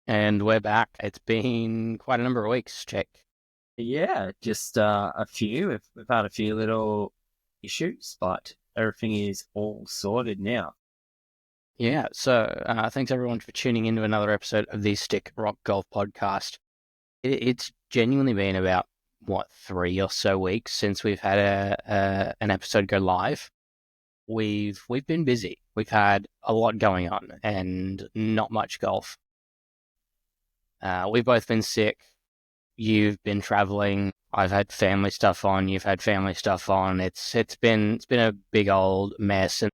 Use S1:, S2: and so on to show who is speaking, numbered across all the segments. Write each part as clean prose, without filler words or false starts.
S1: And we're back. It's been quite a number of weeks, check.
S2: Yeah, just a few. We've had a few little issues, but everything is all sorted now.
S1: Yeah, so thanks everyone for tuning into another episode of the Stick Rock Golf Podcast. It's genuinely been about, 3 or so weeks since we've had an episode go live. We've been busy. We've had a lot going on and not much golf. We've both been sick. You've been traveling. I've had family stuff on. You've had family stuff on. It's been a big old mess. And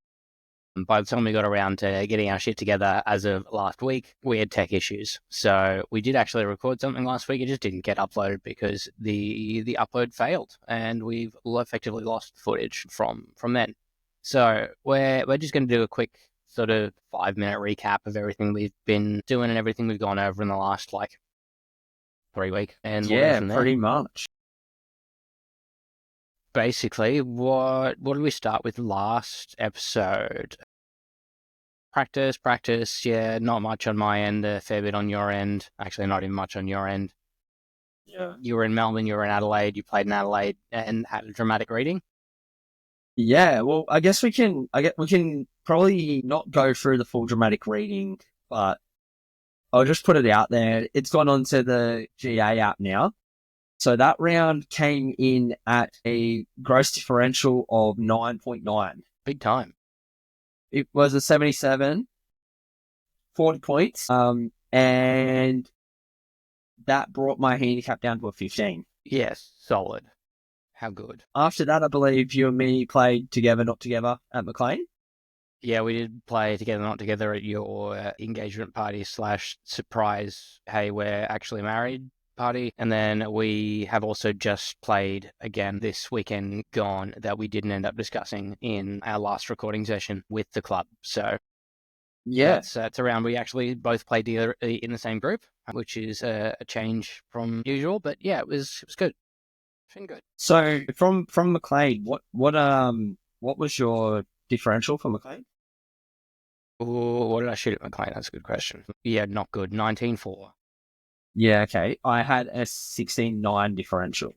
S1: by the time we got around to getting our shit together as of last week, we had tech issues. So we did actually record something last week. It just didn't get uploaded because the upload failed, and we've effectively lost footage from then. So we're just going to do a quick sort of 5 minute recap of everything we've been doing and everything we've gone over in the last 3 weeks, and we'll go
S2: Yeah,
S1: from there.
S2: pretty much.
S1: Basically, what did we start with last episode? Practice, yeah, not much on my end, a fair bit on your end. Actually, not even much on your end.
S2: Yeah.
S1: You were in Melbourne, you were in Adelaide, you played in Adelaide and had a dramatic reading.
S2: Yeah, well, I guess we can probably not go through the full dramatic reading, but I'll just put it out there. It's gone onto the GA app now. So that round came in at a gross differential of 9.9.
S1: Big time.
S2: It was a 77, 40 points. And that brought my handicap down to a 15.
S1: Yes, solid. How good.
S2: After that, I believe you and me played together, not together at McLean.
S1: Yeah, we did play together, not together at your engagement party / surprise, hey, we're actually married party. And then we have also just played again this weekend gone that we didn't end up discussing in our last recording session with the club. So
S2: Yeah.
S1: that's around. We actually both played together in the same group, which is a change from usual. But yeah, it was good. It's been good.
S2: So from McLean, what was your differential for McLean?
S1: Ooh, what did I shoot at McLean? That's a good question. Yeah, not good. 19-4.
S2: Yeah, okay. I had a 16.9 differential.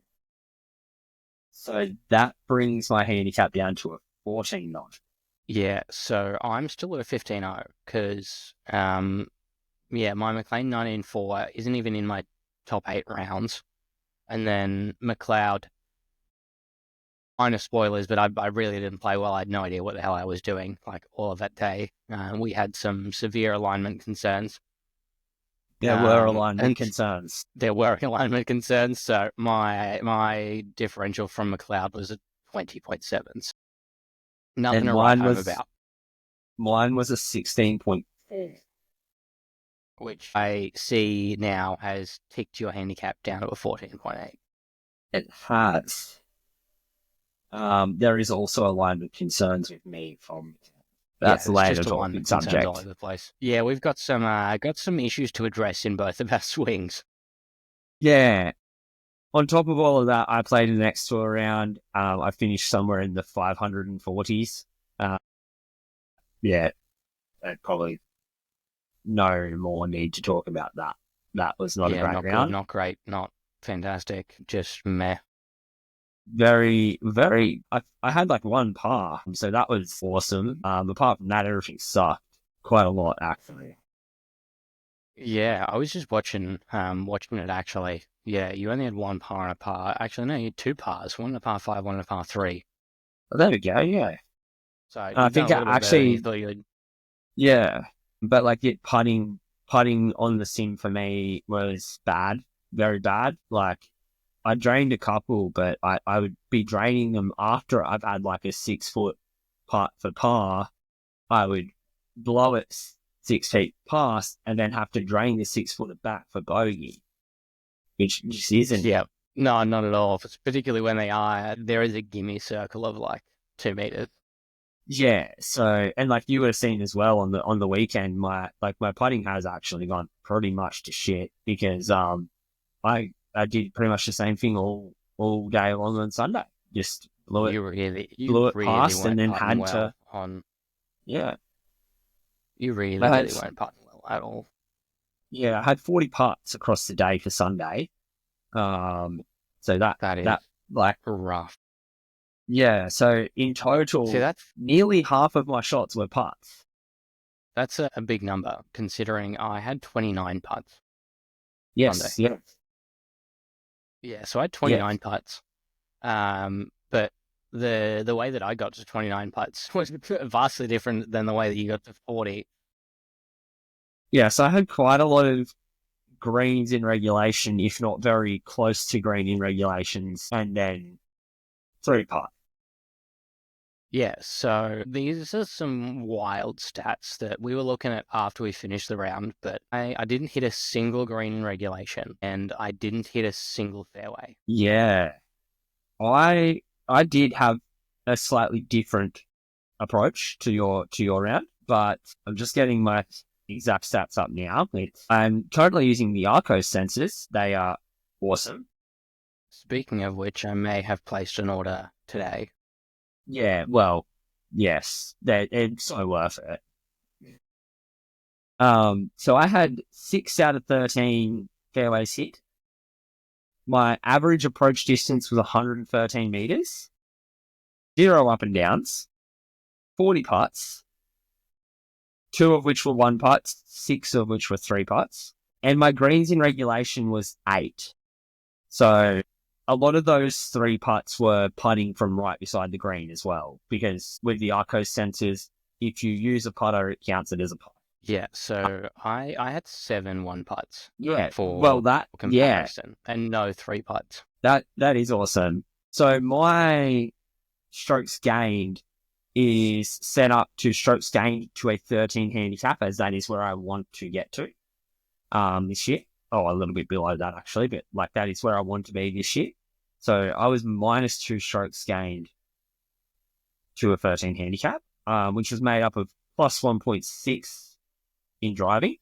S2: So that brings my handicap down to a 14.9.
S1: Yeah, so I'm still at a 15-0 because, yeah, my McLean 19-4 isn't even in my top 8 rounds. And then McLeod, minor spoilers, but I really didn't play well. I had no idea what the hell I was doing, all of that day. We had some severe alignment concerns.
S2: There were
S1: And
S2: alignment concerns.
S1: there were alignment concerns, so my differential from McLeod was at 20.7. Nothing
S2: And
S1: to write home about,
S2: mine was a 16.4.
S1: which I see now has ticked your handicap down to a 14.8.
S2: It has. There is also alignment concerns with me from
S1: Yeah,
S2: that's
S1: it's
S2: later
S1: just
S2: talking
S1: alignment concerns all
S2: subject.
S1: over the place. Yeah, we've got some issues to address in both of our swings.
S2: Yeah. On top of all of that, I played the next tour round. I finished somewhere in the 540s. Yeah, probably no more need to talk about that. That was not a
S1: Yeah,
S2: great
S1: not good,
S2: round.
S1: not great, not fantastic, just meh.
S2: Very, very. I had like one par, so that was awesome. Apart from that, everything sucked quite a lot actually.
S1: Yeah, I was just watching it actually. Yeah, you only had one par and a par. Actually, no, you had two pars, one and a par five, one and a par three.
S2: But there we go. Yeah,
S1: So
S2: I
S1: you've done
S2: think
S1: a little bit better than you
S2: actually,
S1: thought you would.
S2: yeah. But like it putting on the sim for me was bad, very bad. Like I drained a couple, but I would be draining them after I've had like a 6 foot putt for par. I would blow it 6 feet past and then have to drain the 6 footer back for bogey, which just isn't.
S1: Yeah, no, not at all. Particularly when there is a gimme circle of 2 meters.
S2: Yeah. So, and like you would have seen as well on the weekend, my putting has actually gone pretty much to shit because I did pretty much the same thing all day long on Sunday. Just
S1: You
S2: blew it
S1: really
S2: past, and
S1: weren't
S2: then
S1: putting
S2: had to.
S1: well on.
S2: Yeah,
S1: You really,
S2: I had
S1: really weren't putting well at all.
S2: Yeah, I had 40 putts across the day for Sunday. So
S1: That
S2: that
S1: is
S2: like,
S1: rough.
S2: yeah. So in
S1: See,
S2: total, nearly half of my shots were putts.
S1: that's a big number considering I had 29 putts Sunday.
S2: Yes, yeah,
S1: Yeah, so I had
S2: yeah,
S1: 29 putts. But the way that I got to 29 putts was vastly different than the way that you got to 40.
S2: yeah. So I had quite a lot of greens in regulation, if not very close to green in regulations, and then three putt.
S1: Yeah, so these are some wild stats that we were looking at after we finished the round, but I didn't hit a single green in regulation and I didn't hit a single fairway.
S2: Yeah, I did have a slightly different approach to your round, but I'm just getting my exact stats up now. I'm currently using the Arcos sensors. They are awesome.
S1: Speaking of which, I may have placed an order today.
S2: Yeah, well, yes, it's so worth it. So I had 6 out of 13 fairways hit. My average approach distance was 113 meters, 0 up and downs, 40 putts, 2 of which were 1 putts, 6 of which were 3 putts, and my greens in regulation was 8. So a lot of those 3 putts were putting from right beside the green as well, because with the Arcos sensors, if you use a putter, it counts it as a putt.
S1: Yeah, so I had 7 one putts
S2: Yeah, well,
S1: for
S2: yeah,
S1: comparison and no 3 putts.
S2: that is awesome. So my strokes gained is set up to strokes gained to a 13 handicap, as that is where I want to get to this year. Oh, a little bit below that actually, but like that is where I want to be this year. So I was minus 2 strokes gained to a 13 handicap, which was made up of plus 1.6 in driving.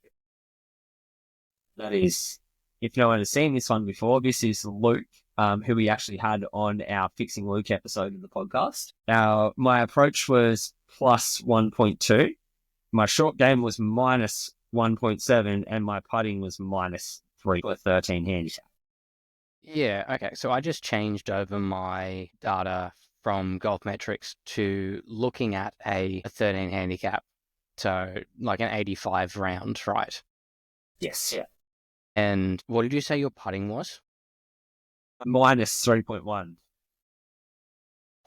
S2: That is, if no one has seen this one before, this is Luke, who we actually had on our Fixing Luke episode of the podcast. Now, my approach was plus 1.2. My short game was minus 1.7, and my putting was minus 3 for 13 handicap.
S1: Yeah, okay. So I just changed over my data from Golf Metrics to looking at a 13 handicap. So like an 85 round, right?
S2: Yes, yeah.
S1: And what did you say your putting was?
S2: Minus 3.1.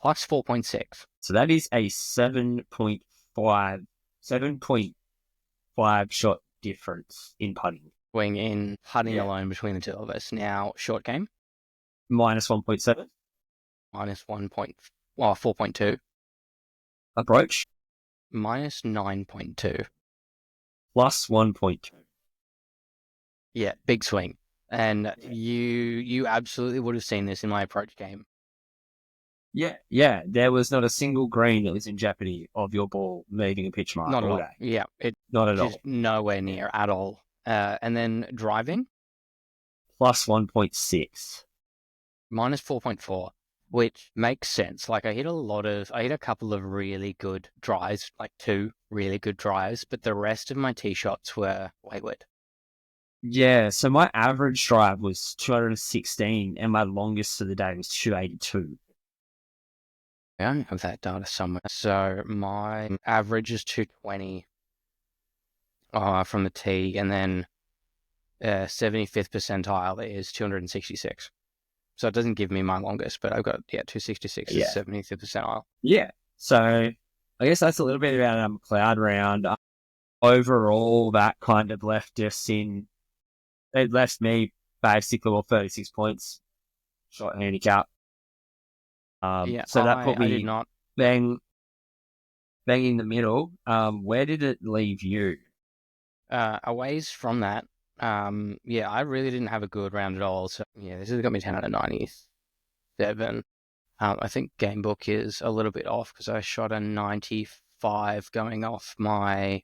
S1: Plus 4.6.
S2: So that is a 7.5 shot difference in putting.
S1: Swing in putting
S2: Yeah.
S1: alone between the two of us. Now, short game,
S2: Minus 1.7.
S1: minus 4.2,
S2: Approach,
S1: minus 9.2.
S2: plus 1.2.
S1: Yeah, big swing. And
S2: Yeah.
S1: you absolutely would have seen this in my approach game.
S2: Yeah. There was not a single green that was in jeopardy of your ball leaving a pitch mark
S1: Not at
S2: all
S1: all.
S2: day.
S1: Yeah, it
S2: Not at
S1: just
S2: all.
S1: nowhere near at all. And then driving,
S2: Plus 1.6.
S1: minus 4.4, which makes sense. Like I hit a couple of really good drives, like 2 really good drives, but the rest of my tee shots were wayward.
S2: Yeah, so my average drive was 216 and my longest for the day was 282.
S1: I don't have that data somewhere. So my average is 220 from the tee, and then 75th percentile is 266. So it doesn't give me my longest, but I've got 266 is
S2: Yeah.
S1: 75th percentile.
S2: Yeah. So I guess that's a little bit about cloud round. Overall, that kind of it left me basically 36 points shot handicap.
S1: Yeah,
S2: So that put
S1: I did
S2: me
S1: not.
S2: bang in the middle. Where did it leave you?
S1: A ways from that, I really didn't have a good round at all. So yeah, this has got me 10 out of 97. I think Gamebook is a little bit off because I shot a 95 going off my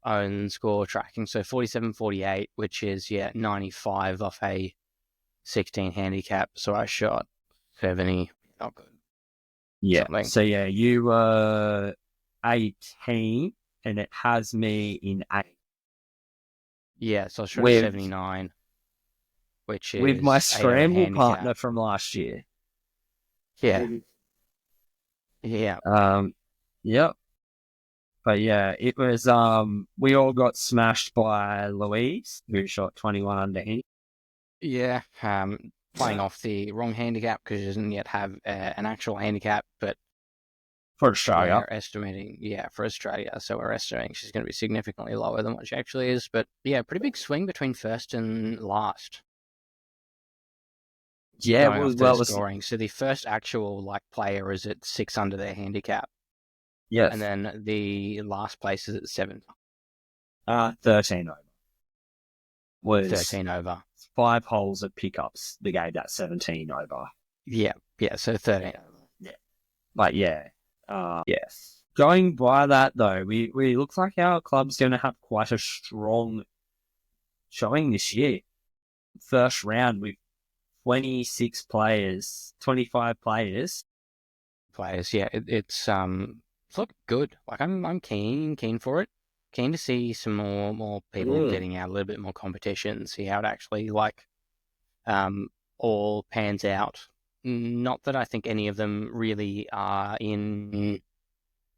S1: own score tracking. So 47-48, which is 95 off a 16 handicap. So I shot 70. Not good.
S2: Yeah.
S1: Something.
S2: So yeah, you were 18 and it has me in 8.
S1: Yeah, so I shot a
S2: with
S1: 79, which
S2: with my
S1: is a
S2: scramble
S1: handicap.
S2: partner from last year.
S1: Yeah, yeah,
S2: Um, yep. But yeah, it was we all got smashed by Louise, who shot 21 under him.
S1: yeah. Playing off the wrong handicap because she doesn't yet have an actual handicap, but
S2: For Australia.
S1: we're estimating, yeah, for Australia. So we're estimating she's going to be significantly lower than what she actually is. But yeah, pretty big swing between first and last
S2: Yeah,
S1: going off the
S2: well, it's,
S1: scoring. So the first actual like player is at 6 under their handicap, and
S2: yes,
S1: then the last place is at 7,
S2: 13 over. Was
S1: 13 over.
S2: 5 holes of pickups that gave that 17 over.
S1: Yeah, yeah. So 13 over.
S2: Yeah. But yeah, yes. Going by that though, we look like our club's going to have quite a strong showing this year. First round with 26 players, 25 players.
S1: Players. Yeah, it's look good. Like I'm keen for it. Keen to see some more people
S2: Mm.
S1: getting out, a little bit more competition, see how it actually like um all pans out. Not that I think any of them really are in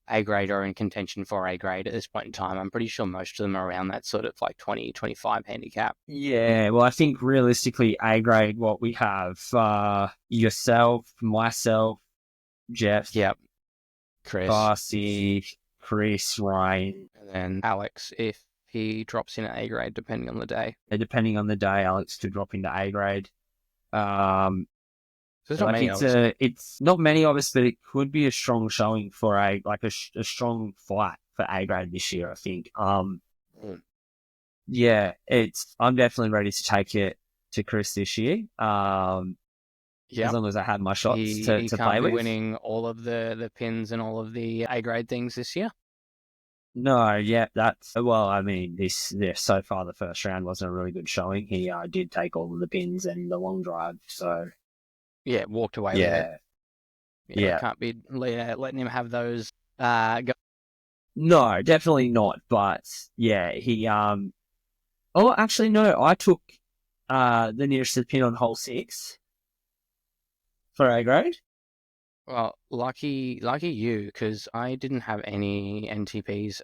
S1: A grade or in contention for A grade at this point in time. I'm pretty sure most of them are around that sort of like 20-25 handicap.
S2: Yeah, well, I think realistically, A grade, what we have, yourself, myself, Jeff,
S1: Yep, Chris,
S2: Darcy, Chris, Ryan.
S1: and then Alex if he drops in at A grade depending on the day.
S2: Depending on the day, Alex to drop into A grade. Um,
S1: So there's not
S2: like
S1: many of us.
S2: it's not many of us, but it could be a strong showing for a strong fight for A grade this year. I think.
S1: Mm.
S2: Yeah, I'm definitely ready to take it to Chris this year. As
S1: Yep.
S2: long as I have my shots
S1: He
S2: to
S1: can't
S2: play
S1: be
S2: with.
S1: winning all of the pins and all of the A grade things this year.
S2: No, yeah, that's well. I mean, so far the first round wasn't a really good showing. He did take all of the pins and the long drive, so
S1: Yeah, walked away with it.
S2: yeah,
S1: Yeah, we
S2: yeah.
S1: can't be letting him have those. Go.
S2: No, definitely not. But yeah, he Oh, actually, no. I took the nearest to the pin on hole 6 for A grade.
S1: Well, lucky you, because I didn't have any NTPs.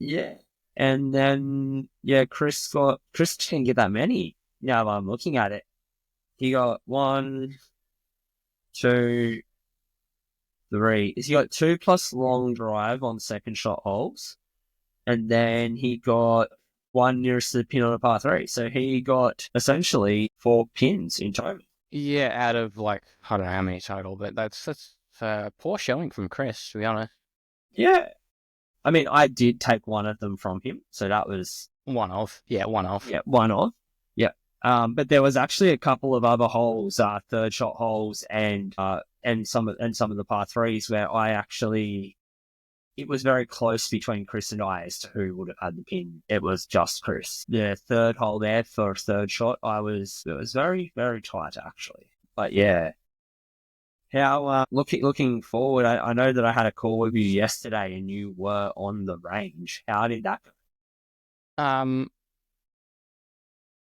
S2: Yeah, and then yeah, Chris didn't get that many. Now I'm looking at it. He got 1, 2, 3. He got 2 plus long drive on second shot holes, and then he got 1 nearest to the pin on a par 3. So he got essentially 4 pins in total.
S1: Yeah, out of like I don't know how many total, but that's poor showing from Chris, to be honest.
S2: Yeah, I mean, I did take one of them from him, so that was
S1: One off, yeah, one off.
S2: yeah, one off. Yeah. But there was actually a couple of other holes, third shot holes, and some of the par threes where I actually it was very close between Chris and I as to who would have had the pin. It was just Chris. The third hole there for a third shot, it was very very tight actually. But yeah, how looking forward, I know that I had a call with you yesterday and you were on the range. How did that go?
S1: Um,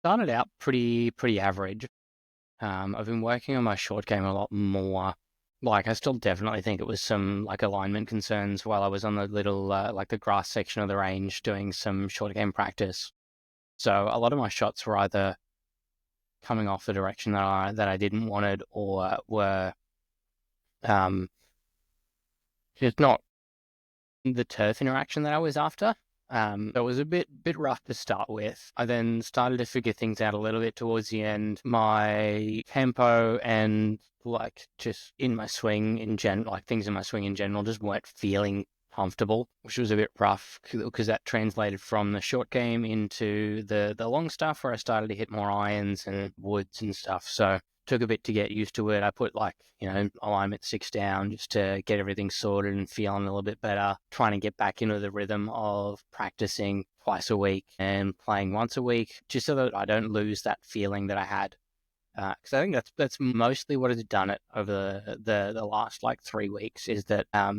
S1: Started out pretty average. I've been working on my short game a lot more. Like, I still definitely think it was some like alignment concerns while I was on the little like the grass section of the range doing some short game practice. So a lot of my shots were either coming off the direction that I didn't wanted, or were um just not the turf interaction that I was after. It was a bit rough to start with. I then started to figure things out a little bit towards the end. My tempo and like just in my swing in general, like things in my swing in general, just weren't feeling comfortable, which was a bit rough because that translated from the short game into the long stuff where I started to hit more irons and woods and stuff. So took a bit to get used to it. I put like, alignment 6 down just to get everything sorted and feeling a little bit better, trying to get back into the rhythm of practicing twice a week and playing once a week, just so that I don't lose that feeling that I had. Because I think that's mostly what has done it over the last like 3 weeks is that I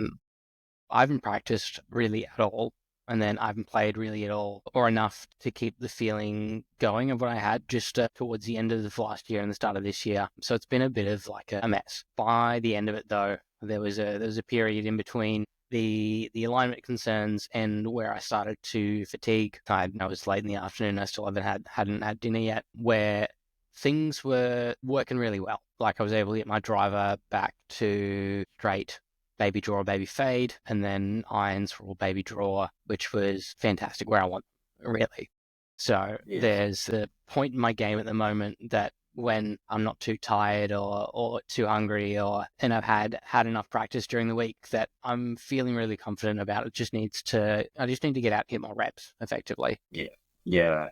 S1: haven't practiced really at all. and then I haven't played really at all or enough to keep the feeling going of what I had just towards the end of the last year and the start of this year. So it's been a bit of like a mess. By the end of it, though, there was a period in between the alignment concerns and where I started to fatigue. I was late in the afternoon. I still hadn't had dinner yet, where things were working really well. Like I was able to get my driver back to straight baby draw, baby fade, and then irons for all baby draw, which was fantastic, where I want them, really. So there's the point in my game at the moment that when I'm not too tired or too hungry and I've had enough practice during the week, that I'm feeling really confident about. I just need to get out and get more reps effectively.
S2: Yeah.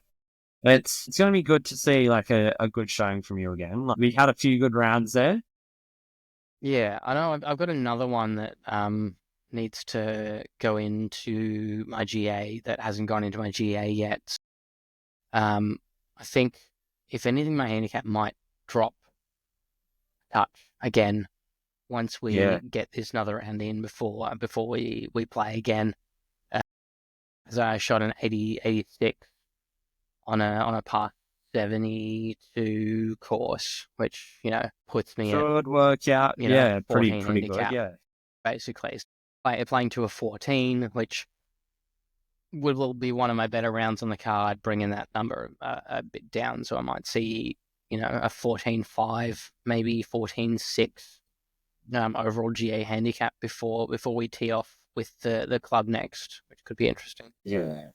S2: It's going to be good to see like a good showing from you again. Like, we had a few good rounds there.
S1: Yeah, I know. I've got another one that needs to go into my GA that hasn't gone into my GA yet. I think if anything, my handicap might drop a touch again once we get this another round in before we play again. As I shot an 86 on a par 72 course, which puts me at
S2: Good workout. Yeah,
S1: 14
S2: pretty
S1: handicap,
S2: good. Yeah,
S1: basically. Playing to a 14, which will be one of my better rounds on the card, bringing that number a bit down. So I might see, a 14.5, maybe 14.6 overall GA handicap before we tee off with the club next, which could be interesting.
S2: Yeah.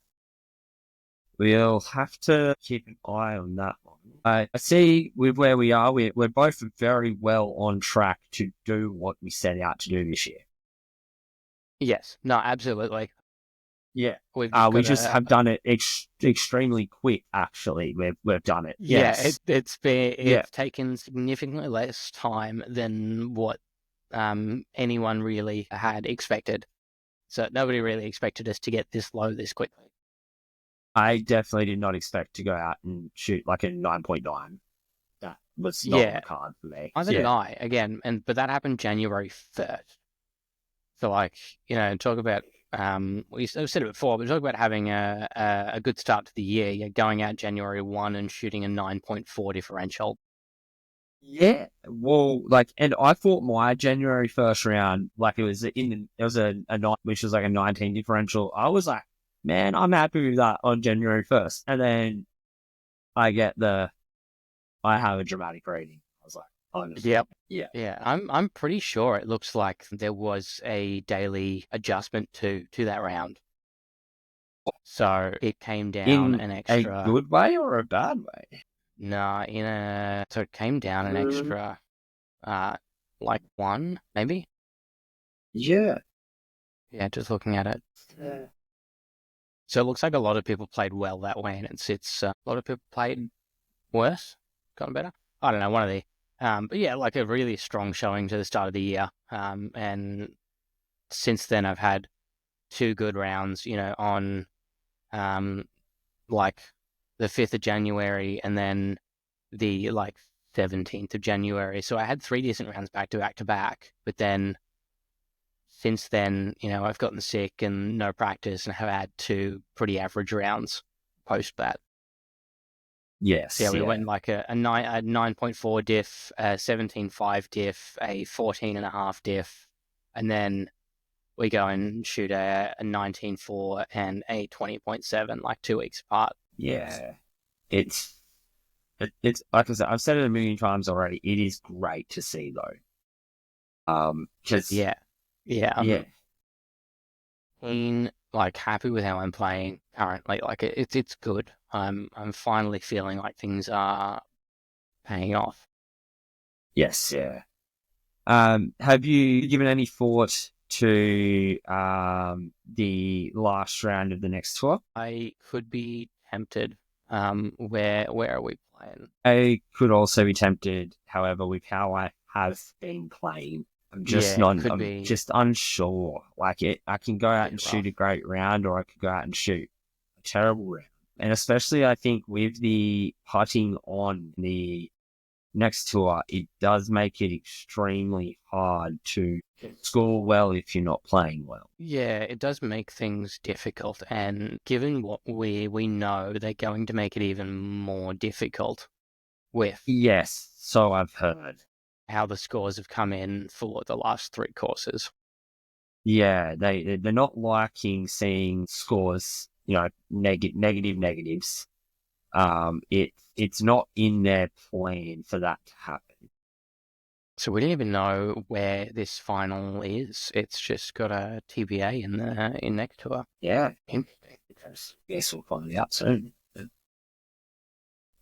S2: We'll have to keep an eye on that one. I see with where we are, we're both very well on track to do what we set out to do this year.
S1: Yes, no, absolutely.
S2: Yeah, we just have done it extremely quick. Actually, we've done it. Yes.
S1: It's taken significantly less time than what anyone really had expected. So nobody really expected us to get this low this quickly.
S2: I definitely did not expect to go out and shoot like a 9.9. That was not on the card for me.
S1: Neither did I, again, but that happened January 1st. So talk about I've said it before, but talk about having a good start to the year. You're going out January 1 and shooting a 9.4 differential.
S2: Yeah, well, and I thought my January 1st round, like it was a night, which was like a 19 differential. I was like, man, I'm happy with that on January 1st. And then I have a dramatic rating. I was like, honestly.
S1: Yep.
S2: Yeah.
S1: I'm pretty sure it looks like there was a daily adjustment to that round. So it came down
S2: in
S1: an extra.
S2: A good way or a bad way?
S1: No, so it came down an extra, like 1, maybe?
S2: Yeah.
S1: Yeah, just looking at it.
S2: Yeah.
S1: So it looks like a lot of people played well that way, and it's a lot of people played worse, gotten better. I don't know, one of the. But yeah, like a really strong showing to the start of the year. And since then I've had 2 good rounds, on, like the 5th of January and then the 17th of January. So I had 3 decent rounds back to back, but then since then, I've gotten sick and no practice and have had 2 pretty average rounds post that.
S2: Yes.
S1: So we went like a 9.4 diff, a 17.5 diff, a 14.5 diff, and then we go and shoot a 19.4 and a 20.7 like 2 weeks apart.
S2: Yeah. It's like I said, I've said it a million times already. It is great to see though. Just
S1: I'm happy with how I'm playing currently. Like it's good. I'm finally feeling like things are paying off.
S2: Yes, yeah. Have you given any thought to the last round of the next tour?
S1: I could be tempted. Where are we playing?
S2: I could also be tempted, however, with how I have been playing. I'm just just unsure. I can go out and shoot a great round, or I could go out and shoot a terrible round. And especially, I think with the putting on the next tour, it does make it extremely hard to score well if you're not playing well.
S1: Yeah, it does make things difficult, and given what we know, they're going to make it even more difficult with
S2: Yes, so I've heard.
S1: how the scores have come in for the last three courses.
S2: Yeah, they're not liking seeing scores, negatives. It's not in their plan for that to happen.
S1: So we don't even know where this final is. It's just got a TBA in next tour.
S2: Yeah, interesting. Guess we'll find out soon.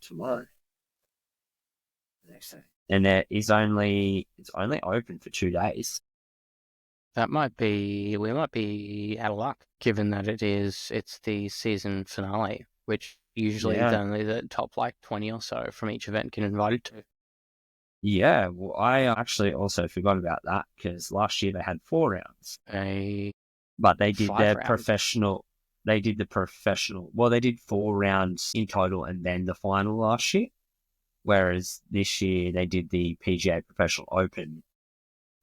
S2: Tomorrow, next day, and it's only open for 2 days.
S1: That we might be out of luck, given that it's the season finale, which usually
S2: Yeah,
S1: only the top like 20 or so from each event get invited to.
S2: yeah. Well, I actually also forgot about that because last year they had 4 rounds,
S1: A
S2: but they did
S1: five
S2: their
S1: rounds.
S2: professional. They did the professional. Well, they did 4 rounds in total, and then the final last year. Whereas this year they did the PGA Professional Open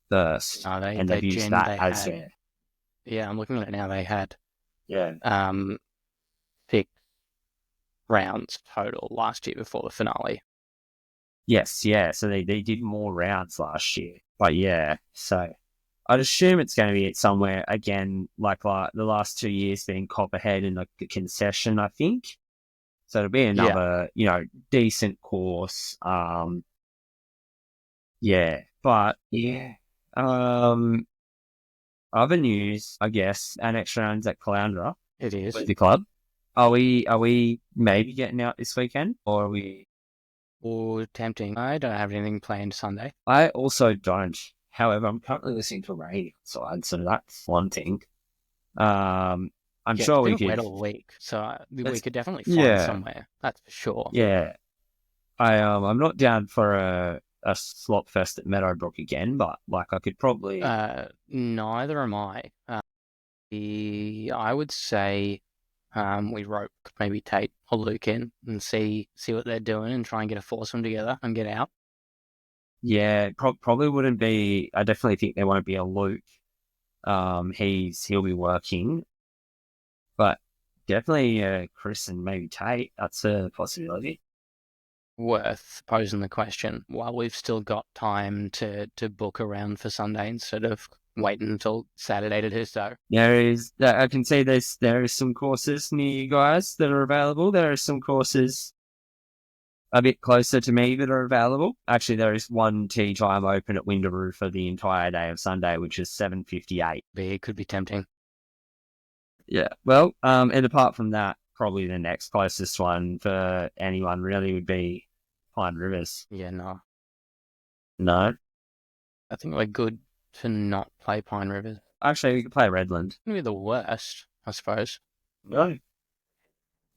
S2: first,
S1: No,
S2: and they've used that
S1: they
S2: as
S1: had,
S2: their
S1: yeah, I'm looking at it now. They had
S2: yeah.
S1: um 6 rounds total last year before the finale.
S2: Yes, yeah. So they did more rounds last year, but yeah. So I'd assume it's going to be somewhere again, like the last 2 years being Copperhead and like the concession, I think. So it'll be
S1: Yeah,
S2: another, decent course. Yeah, but yeah. Um, Other news, I guess, our next round's at Caloundra
S1: it is.
S2: with the club. Are we maybe getting out this weekend, or are we?
S1: Or tempting. I don't have anything planned Sunday.
S2: I also don't. However, I'm currently listening to rain outside, so that's one thing. Um, I'm
S1: Yeah, it's
S2: sure we
S1: been wet
S2: could.
S1: all week, so we
S2: Let's,
S1: could definitely find
S2: yeah,
S1: somewhere. That's for sure.
S2: yeah. I'm not down for a slop fest at Meadowbrook again, but like I could probably.
S1: Neither am I. I would say we rope maybe Tate or Luke in and see what they're doing and try and get a foursome together and get out.
S2: Yeah, probably wouldn't be. I definitely think there won't be a Luke. He'll be working, but definitely Chris and maybe Tate. That's a possibility.
S1: Worth posing the question while we've still got time to book around for Sunday instead of waiting until Saturday to do so.
S2: I can see there is some courses near you guys that are available. There are some courses a bit closer to me that are available. Actually, there is one tee time open at Windaroo for the entire day of Sunday, which is 7:58.
S1: It could be tempting.
S2: Yeah. Well, and apart from that, probably the next closest one for anyone really would be Pine Rivers.
S1: Yeah, no.
S2: No,
S1: I think we're good to not play Pine Rivers.
S2: actually, we could play Redland.
S1: It's gonna be the worst, I suppose.
S2: No.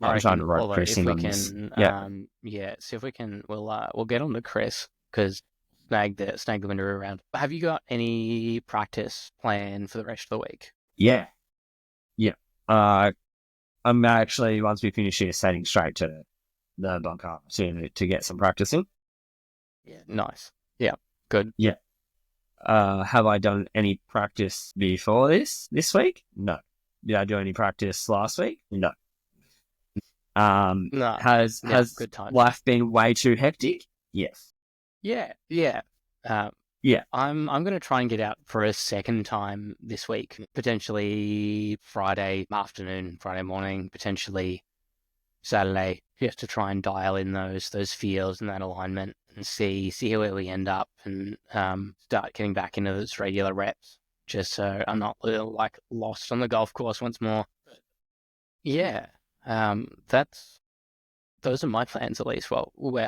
S1: I
S2: I'm trying
S1: reckon.
S2: to rope
S1: Although
S2: Chris
S1: if
S2: in
S1: we
S2: on this.
S1: can,
S2: Yeah.
S1: yeah, see if we can, we'll get on to Chris because snag the window around. Have you got any practice plan for the rest of the week?
S2: Yeah. Yeah. Uh, I'm actually, once we finish here, heading straight to the bunker to get some practicing.
S1: Yeah, nice. Yeah, good.
S2: Yeah. Have I done any practice before this week? No. Did I do any practice last week? No.
S1: No, yeah,
S2: Has
S1: good times.
S2: life been way too hectic? Yes.
S1: Yeah, yeah. Uh,
S2: Yeah.
S1: I'm gonna try and get out for a second time this week, potentially Friday afternoon, Friday morning, potentially Saturday, just to try and dial in those feels and that alignment and see where we end up and start getting back into those regular reps, just so I'm not like lost on the golf course once more. Yeah, that's those are my plans at least. Well, we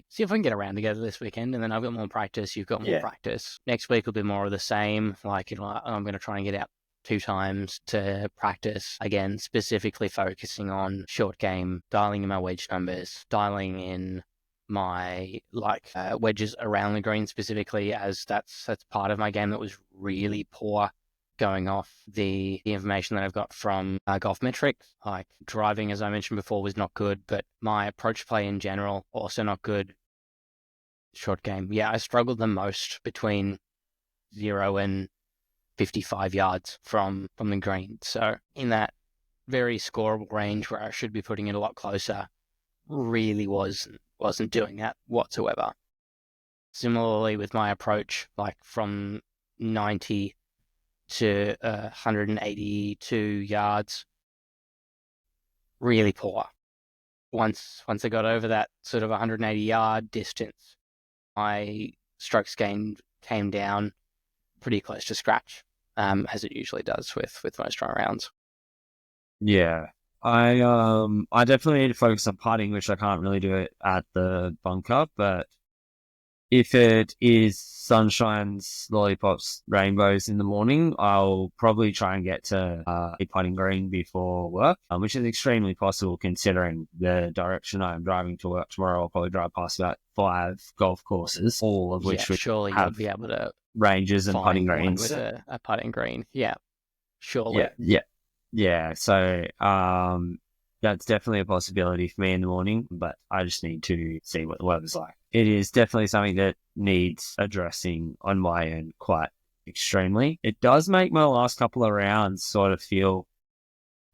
S1: see if we can get around together this weekend, and then I've got more practice. You've got more
S2: Yeah.
S1: practice. Next week will be more of the same. Like I'm going to try and get out 2 times to practice again, specifically focusing on short game, dialing in my wedge numbers, dialing in my wedges around the green specifically, as that's part of my game that was really poor going off the information that I've got from golf metrics. Like driving, as I mentioned before, was not good, but my approach play in general also not good. short game. Yeah, I struggled the most between 0 and 55 yards from the green. So in that very scoreable range where I should be putting it a lot closer, really wasn't doing that whatsoever. Similarly with my approach, like from 90 to 182 yards, really poor. Once I got over that sort of 180-yard distance, my strokes gained came down pretty close to scratch, as it usually does with most rounds.
S2: Yeah. I definitely need to focus on putting, which I can't really do it at the bunker, but if it is sunshines, lollipops, rainbows in the morning, I'll probably try and get to a putting green before work, which is extremely possible considering the direction I'm driving to work tomorrow. I'll probably drive past about 5 golf courses, all of
S1: Yeah,
S2: which would
S1: surely you'll
S2: have
S1: be able to
S2: ranges and putting
S1: find one
S2: greens.
S1: with a putting green. Yeah,
S2: Yeah,
S1: surely.
S2: yeah, yeah. So, that's definitely a possibility for me in the morning, but I just need to see what the weather's like. It is definitely something that needs addressing on my end quite extremely. It does make my last couple of rounds sort of feel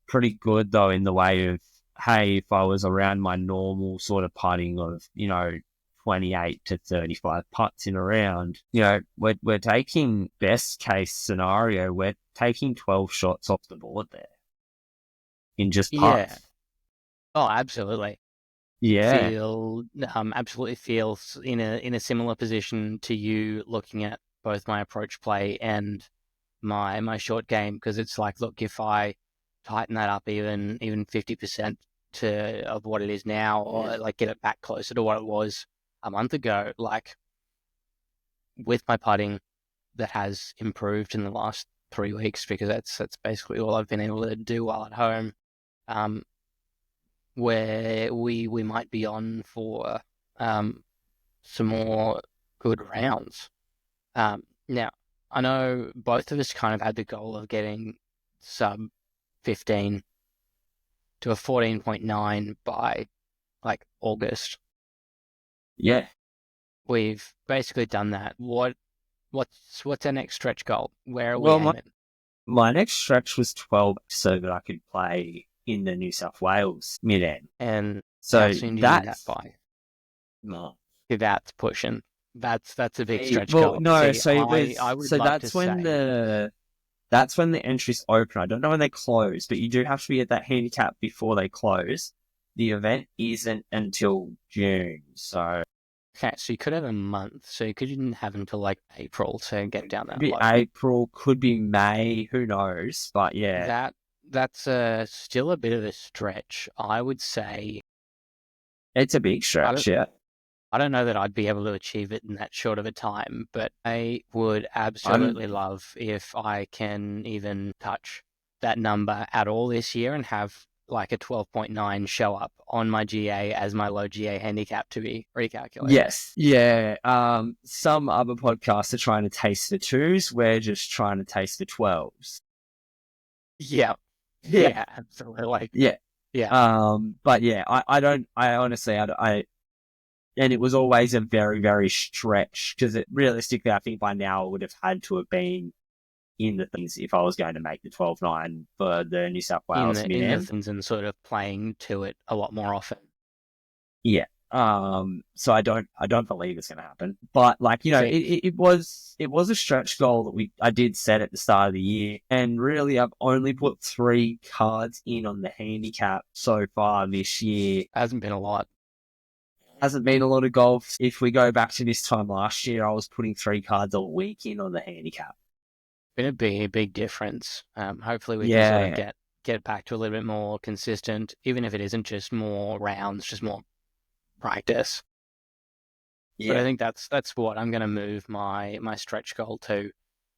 S2: pretty good though, in the way of, hey, if I was around my normal sort of putting of, 28 to 35 putts in a round, we're taking best case scenario, we're taking 12 shots off the board there in just
S1: Yeah.
S2: putts.
S1: Oh, absolutely.
S2: Yeah.
S1: Absolutely feel in a similar position to you, looking at both my approach play and my short game, because it's like, look, if I tighten that up even 50% to of what it is now, or like get it back closer to what it was a month ago, like with my putting, that has improved in the last 3 weeks, because that's basically all I've been able to do while at home. Um, where we might be on for some more good rounds. Now, I know both of us kind of had the goal of getting sub 15 to a 14.9 by like August.
S2: Yeah.
S1: We've basically done that. What's our next stretch goal? Where are we
S2: Well,
S1: aiming?
S2: my next stretch was 12 so that I could play in the New South Wales mid-end.
S1: And how
S2: So
S1: soon do you need that
S2: that's
S1: by?
S2: no.
S1: That's pushing. That's a big stretch
S2: Well,
S1: goal.
S2: no,
S1: See,
S2: so it
S1: I
S2: was
S1: would
S2: so
S1: love to say,
S2: that's when the entries open. I don't know when they close, but you do have to be at that handicap before they close. The event isn't until June, so
S1: okay, so you could have a month, so you couldn't have until like April to get down
S2: could
S1: that
S2: be
S1: low.
S2: April, could be May, who knows? But yeah,
S1: That that's still a bit of a stretch. I would say
S2: it's a big
S1: I
S2: stretch.
S1: don't
S2: Yeah,
S1: I don't know that I'd be able to achieve it in that short of a time, but I would
S2: I'm
S1: absolutely love if I can even touch that number at all this year and have like a 12.9 show up on my GA as my low GA handicap to be recalculated.
S2: Yes. Yeah. Some other podcasts are trying to taste the twos. We're just trying to taste the 12s.
S1: Yeah,
S2: Yeah.
S1: yeah, absolutely.
S2: Yeah.
S1: Yeah.
S2: But yeah, I don't, I honestly, and it was always a very, very stretch because realistically, I think by now I would have had to have been in the things if I was going to make the 12-9 for the New South
S1: in
S2: Wales
S1: the in the
S2: mid-end.
S1: things and sort of playing to it a lot more often.
S2: Yeah. So I don't believe it's going to happen. But like,
S1: See,
S2: it was a stretch goal that I did set at the start of the year. And really, I've only put 3 cards in on the handicap so far this year.
S1: hasn't been a lot.
S2: Hasn't been a lot of golf. If we go back to this time last year, I was putting 3 cards a week in on the handicap.
S1: Been a big difference. Hopefully we can sort of
S2: Yeah.
S1: get back to a little bit more consistent, even if it isn't just more rounds, just more practice. But I
S2: Yeah.
S1: think that's what I'm going to move my stretch goal to,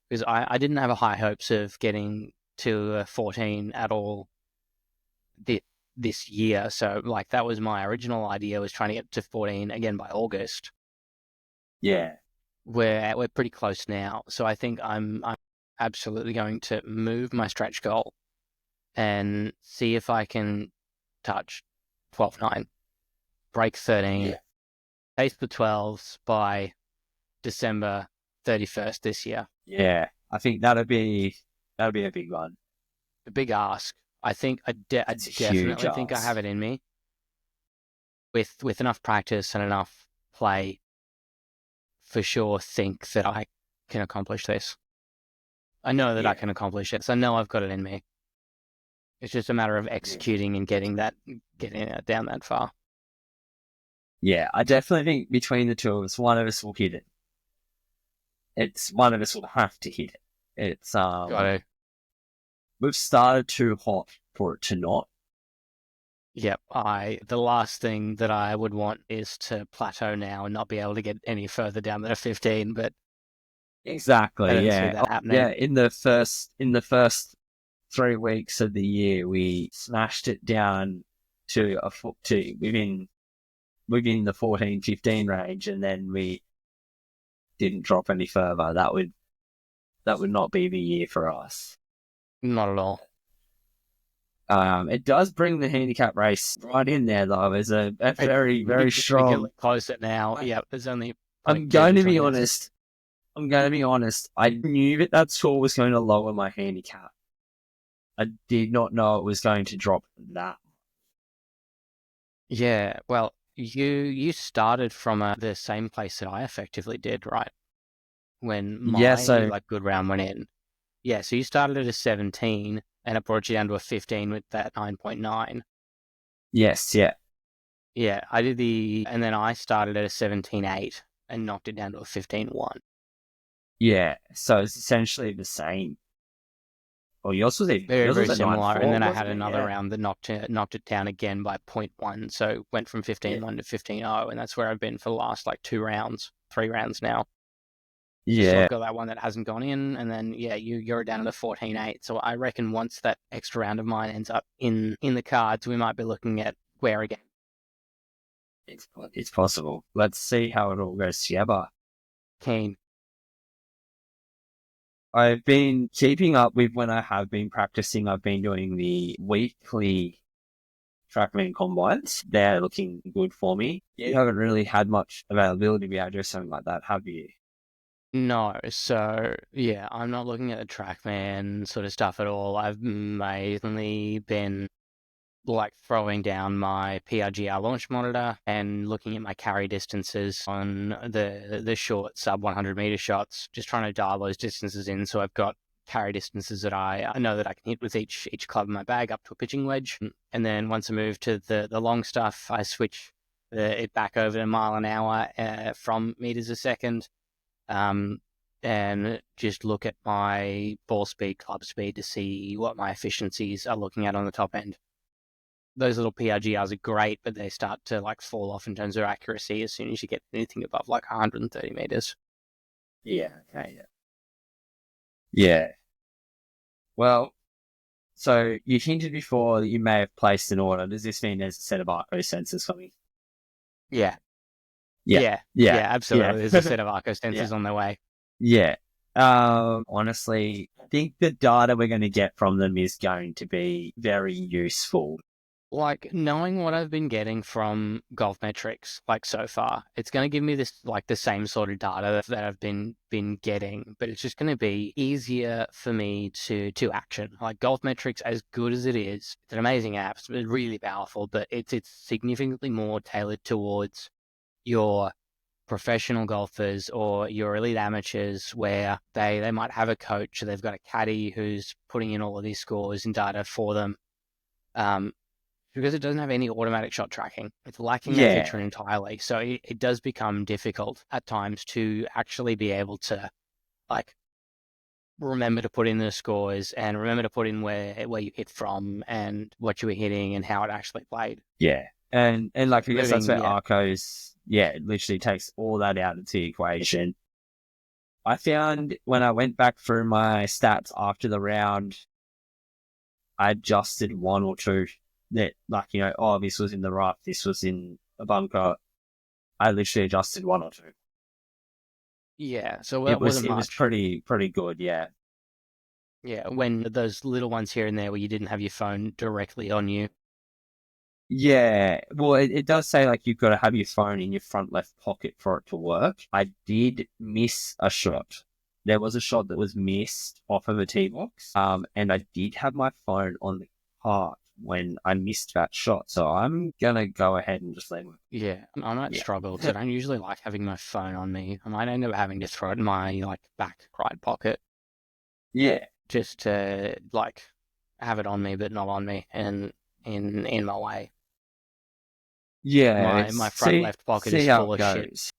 S1: because I didn't have a high hopes of getting to 14 at all this year. So like that was my original idea, was trying to get to 14 again by August.
S2: Yeah.
S1: We're pretty close now, so I think I'm absolutely going to move my stretch goal and see if I can touch 12.9, break 13,
S2: Yeah.
S1: Taste the 12s by December 31st this year.
S2: Yeah, I think that'll be a big one.
S1: A big ask. I think I
S2: It's a huge
S1: definitely think I
S2: ask.
S1: have it in me with enough practice and enough play. For sure, think that I can accomplish this. I know that I
S2: Yeah,
S1: can accomplish it. So I know I've got it in me. It's just a matter of
S2: yeah,
S1: executing and getting it down that far.
S2: yeah. I definitely think between the two of us, one of us will hit it. It's one of us will have to hit it. It's
S1: Got to.
S2: we've started too hot for it to not.
S1: Yep. The last thing that I would want is to plateau now and not be able to get any further down than a 15. But I
S2: Exactly.
S1: don't see
S2: Yeah.
S1: that
S2: Yeah.
S1: happening.
S2: In the first 3 weeks of the year, we smashed it down to a foot to within the 14-15 range, and then we didn't drop any further. That would not be the year for us.
S1: Not at all.
S2: It does bring the handicap race right in there, though. There's a very,
S1: We
S2: very
S1: we can
S2: strong.
S1: close it now. Yeah. There's only point
S2: I'm
S1: two
S2: going to be
S1: between us.
S2: honest. I'm going to be honest. I knew that score was going to lower my handicap. I did not know it was going to drop that.
S1: Yeah. Well, you started from the same place that I effectively did, right? When
S2: Yeah.
S1: my
S2: So
S1: like good round went in. Yeah, so you started at a 17 and it brought you down to a 15 with that 9.9.
S2: yes, yeah,
S1: Yeah, and then I started at a 17.8 and knocked it down to a 15.1.
S2: yeah. So it's essentially the same. Well,
S1: Very,
S2: yours
S1: very
S2: was a nine
S1: similar. And
S2: four,
S1: then I had
S2: wasn't it?
S1: another
S2: Yeah.
S1: round that knocked it down again by point 0.1. So went from
S2: Yeah.
S1: 15.1 to 15.0. And that's where I've been for the last like 3 rounds now. So I've
S2: Yeah.
S1: got that one that hasn't gone in. And then, yeah, you're down at a 14.8. So I reckon once that extra round of mine ends up in the cards, we might be looking at where again.
S2: It's possible. Let's see how it all goes together.
S1: Keen.
S2: I've been keeping up with when I have been practicing. I've been doing the weekly trackman combines. They're looking good for me. You haven't really had much availability to be able to do something like that, have you?
S1: No, so yeah, I'm not looking at the TrackMan sort of stuff at all. I've mainly been like throwing down my PRGR launch monitor and looking at my carry distances on the short sub 100 meter shots, just trying to dial those distances in. So I've got carry distances that I know that I can hit with each club in my bag up to a pitching wedge. And then once I move to the long stuff, I switch it back over to mile an hour from meters a second, um, and just look at my ball speed, club speed to see what my efficiencies are looking at on the top end. Those little PRGRs are great, but they start to like fall off in terms of accuracy as soon as you get anything above like 130 meters.
S2: Yeah. Okay. Yeah. Yeah. Well, so you hinted before that you may have placed an order. Does this mean there's a set of Arcos sensors for me?
S1: Yeah,
S2: Yeah.
S1: yeah,
S2: Yeah.
S1: yeah,
S2: Yeah.
S1: absolutely. There's a set of Arcos
S2: Yeah.
S1: sensors on their way.
S2: Yeah. Honestly, I think the data we're going to get from them is going to be very useful.
S1: Like knowing what I've been getting from golf metrics like so far, it's going to give me this like the same sort of data that I've been getting, but it's just going to be easier for me to action. Like golf metrics, as good as it is, it's an amazing app, it's really powerful, but it's significantly more tailored towards your professional golfers or your elite amateurs, where they might have a coach or they've got a caddy who's putting in all of these scores and data for them. Um, because it doesn't have any automatic shot tracking. It's lacking that
S2: Yeah.
S1: feature entirely. So it does become difficult at times to actually be able to like remember to put in the scores and remember to put in where you hit from and what you were hitting and how it actually played.
S2: Yeah. And
S1: So
S2: like I guess that's
S1: moving,
S2: where
S1: yeah,
S2: Arcos, yeah, it literally takes all that out of the equation. I found when I went back through my stats after the round, I adjusted one or two that, like, oh, this was in the rough, this was in a bunker. I literally adjusted one or two.
S1: yeah. So
S2: It
S1: that
S2: was
S1: wasn't
S2: it was
S1: much.
S2: pretty good, yeah.
S1: Yeah, when those little ones here and there where you didn't have your phone directly on you.
S2: Yeah, well, it does say like you've got to have your phone in your front left pocket for it to work. I did miss a shot. There was a shot that was missed off of a tee box. And I did have my phone on the cart when I missed that shot. So I'm gonna go ahead and just let it.
S1: Yeah, I might
S2: Yeah.
S1: struggle because I don't usually like having my phone on me. I might end up having to throw it in my like back right pocket
S2: Yeah.
S1: just to like have it on me but not on me and in my way.
S2: Yeah.
S1: My
S2: It's
S1: front left pocket
S2: see
S1: is
S2: how
S1: full
S2: it
S1: of shit.
S2: goes.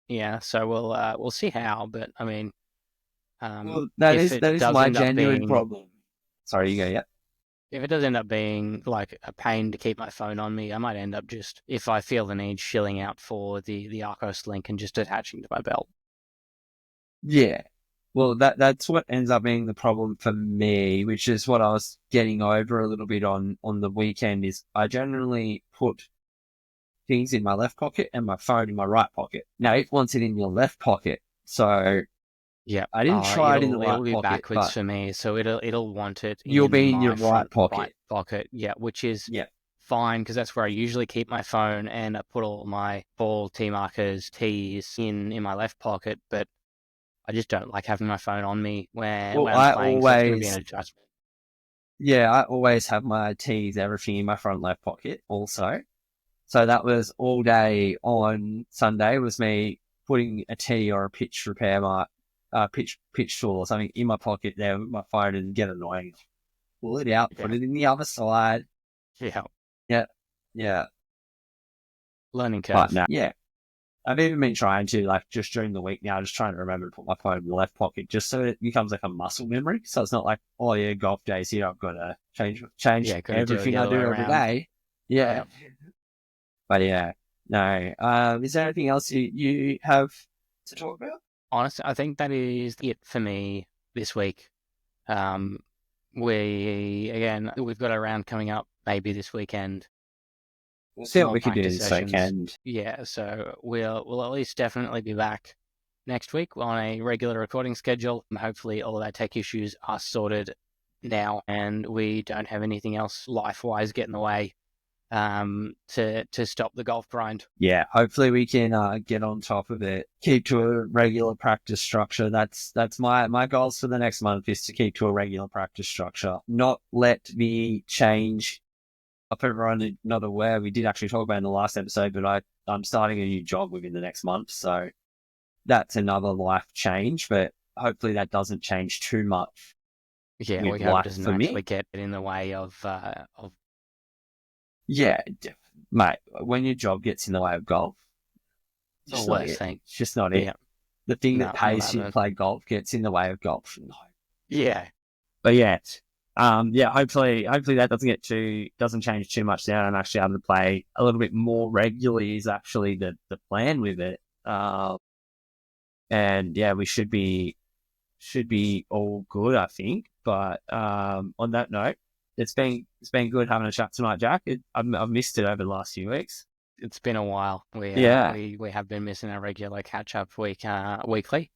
S1: Yeah, so we'll see how, but I mean,
S2: Well,
S1: if it
S2: that is
S1: does
S2: my
S1: end up
S2: genuine
S1: being
S2: problem. Sorry, you go, yeah.
S1: if it does end up being like a pain to keep my phone on me, I might end up just if I feel the need shilling out for the Arcos link and just attaching to my belt.
S2: Yeah. Well, that's what ends up being the problem for me, which is what I was getting over a little bit on the weekend. Is I generally put things in my left pocket and my phone in my right pocket. Now, it wants it in your left pocket, so
S1: Yeah.
S2: I didn't try it in the
S1: It'll
S2: right
S1: be
S2: pocket,
S1: backwards
S2: but
S1: for me, so it'll want it
S2: you'll
S1: in
S2: be in your
S1: my
S2: right
S1: front right
S2: pocket.
S1: pocket. Yeah, which is
S2: Yeah,
S1: fine because that's where I usually keep my phone and I put all my ball tee markers, tees in my left pocket, but I just don't like having my phone on me
S2: well,
S1: when I'm playing, so it's going to be an adjustment.
S2: I always have my tees, everything in my front left pocket also. So that was all day on Sunday was me putting a tee or a pitch repair my pitch tool or something in my pocket there with my phone and get annoying. Pull it out, put
S1: Yeah,
S2: it in the other side.
S1: yeah,
S2: Yeah, yeah.
S1: learning
S2: But
S1: curve.
S2: no, yeah. I've even been trying to like just during the week now, just trying to remember to put my phone in the left pocket, just so it becomes like a muscle memory. So it's not like, oh yeah, golf days here, I've got to change
S1: Yeah, got to do it the
S2: everything I
S1: other way
S2: do every
S1: around.
S2: day. Yeah,
S1: Yeah.
S2: but yeah, no. Is there anything else you have to talk about?
S1: Honestly, I think that is it for me this week. Um, we've got a round coming up maybe this weekend.
S2: We'll see
S1: Some
S2: what
S1: more
S2: we can do
S1: practice
S2: this
S1: sessions.
S2: weekend.
S1: Yeah, so we'll at least definitely be back next week on a regular recording schedule. Hopefully, all of our tech issues are sorted now, and we don't have anything else life-wise get in the way to stop the golf grind.
S2: Yeah, hopefully we can get on top of it. Keep to a regular practice structure. That's my goals for the next month is to keep to a regular practice structure. Not let me change. If everyone not aware, we did actually talk about it in the last episode, but I'm starting a new job within the next month, so that's another life change. But hopefully that doesn't change too much
S1: Yeah,
S2: with
S1: we hope it
S2: life
S1: doesn't
S2: for
S1: actually
S2: me.
S1: get in the way of
S2: Yeah, mate. When your job gets in the way of golf,
S1: the
S2: just not
S1: worst
S2: it.
S1: thing.
S2: It's just not it.
S1: Yeah,
S2: The thing that
S1: no, not
S2: pays you to
S1: happening.
S2: play golf gets in the way of golf. No.
S1: Yeah,
S2: But yeah, yeah. Hopefully that doesn't change too much now. I'm actually able to play a little bit more regularly. Is actually the plan with it. And yeah, we should be all good, I think. But on that note, it's been good having a chat tonight, Jack. I've missed it over the last few weeks.
S1: it's been a while.
S2: Yeah,
S1: We have been missing our regular catch up weekly.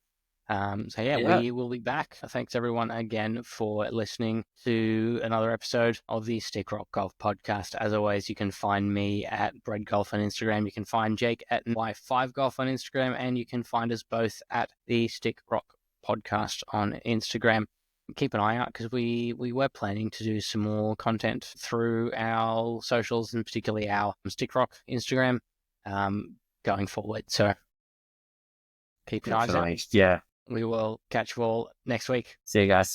S1: So yeah,
S2: yeah.
S1: we will be back. Thanks everyone again for listening to another episode of the Stick Rock Golf Podcast. As always, you can find me at Bread Golf on Instagram. You can find Jake at Y5 Golf on Instagram, and you can find us both at the Stick Rock Podcast on Instagram. Keep an eye out because we were planning to do some more content through our socials and particularly our Stick Rock Instagram going forward. So keep your eyes out.
S2: Definitely. Yeah.
S1: We will catch you all next week.
S2: See you guys.